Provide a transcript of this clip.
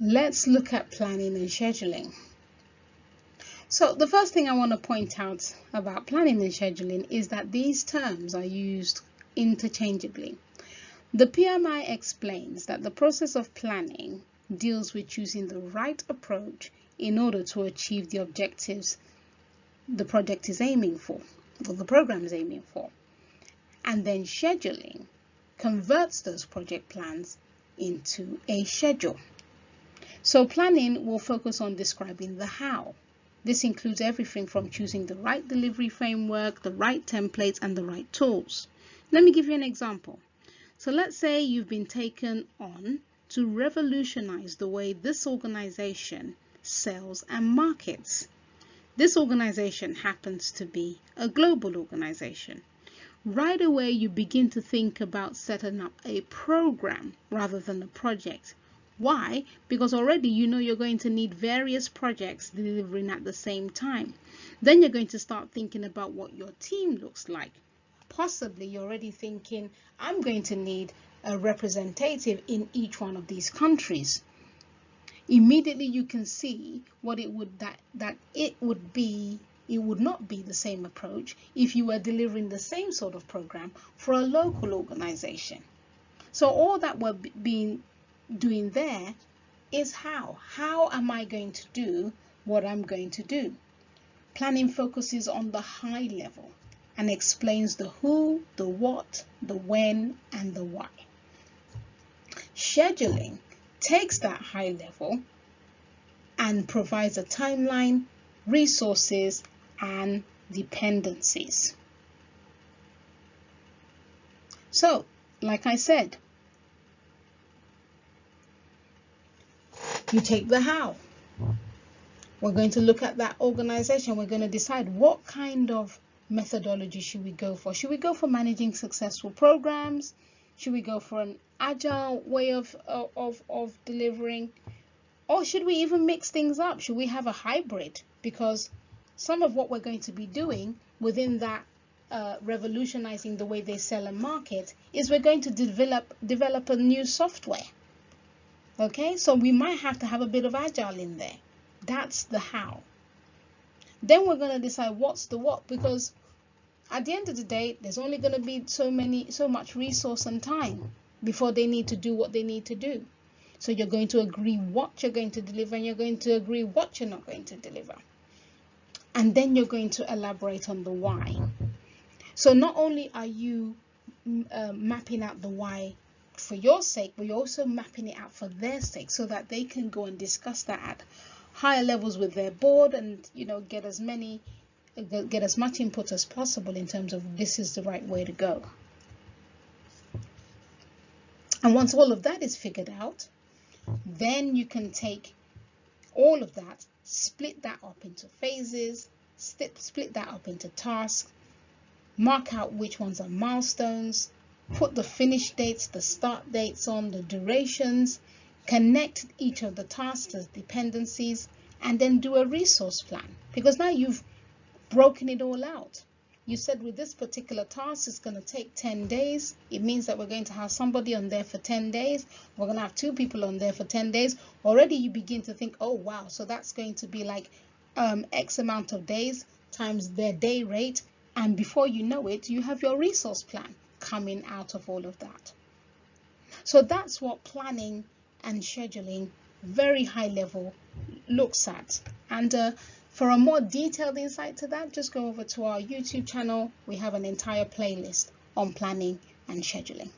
Let's look at planning and scheduling. So the first thing I want to point out about planning and scheduling is that these terms are used interchangeably. The PMI explains that the process of planning deals with choosing the right approach in order to achieve the objectives the project is aiming for, or the program is aiming for. And then scheduling converts those project plans into a schedule. So planning will focus on describing the how. This includes everything from choosing the right delivery framework, the right templates, and the right tools. Let me give you an example. So let's say you've been taken on to revolutionize the way this organization sells and markets. This organization happens to be a global organization. Right away, you begin to think about setting up a program rather than a project. Why? Because already you know you're going to need various projects delivering at the same time. Then you're going to start thinking about what your team looks like. Possibly you're already thinking, I'm going to need a representative in each one of these countries. Immediately you can see what it would it would not be the same approach if you were delivering the same sort of program for a local organization. So all that we're doing there is how am I going to do what I'm going to do? Planning focuses on the high level and explains the who, the what, the when, and the why. Scheduling takes that high level and provides a timeline, resources, and dependencies. So, like I said, you take the how. We're going to look at that organization. We're going to decide what kind of methodology should we go for. Should we go for managing successful programs? Should we go for an agile way of delivering? Or should we even mix things up? Should we have a hybrid? Because some of what we're going to be doing within that revolutionizing the way they sell and market is we're going to develop a new software. Okay, so we might have to have a bit of agile in there. That's the how. Then we're going to decide what's the what, because at the end of the day, there's only going to be so much resource and time before they need to do what they need to do. So you're going to agree what you're going to deliver, and you're going to agree what you're not going to deliver. And then you're going to elaborate on the why. So not only are you mapping out the why for your sake, but you're also mapping it out for their sake, so that they can go and discuss that at higher levels with their board, and get as much input as possible in terms of this is the right way to go. And once all of that is figured out, then you can take all of that, split that up into phases, split that up into tasks, mark out which ones are milestones, put the finish dates, the start dates on, the durations, connect each of the tasks as dependencies, and then do a resource plan. Because now you've broken it all out. You said with this particular task, it's going to take 10 days. It means that we're going to have somebody on there for 10 days. We're going to have 2 people on there for 10 days. Already you begin to think, oh, wow, so that's going to be like X amount of days times their day rate. And before you know it, you have your resource plan coming out of all of that. So that's what planning and scheduling, very high level, looks at. And for a more detailed insight to that, just go over to our YouTube channel. We have an entire playlist on planning and scheduling.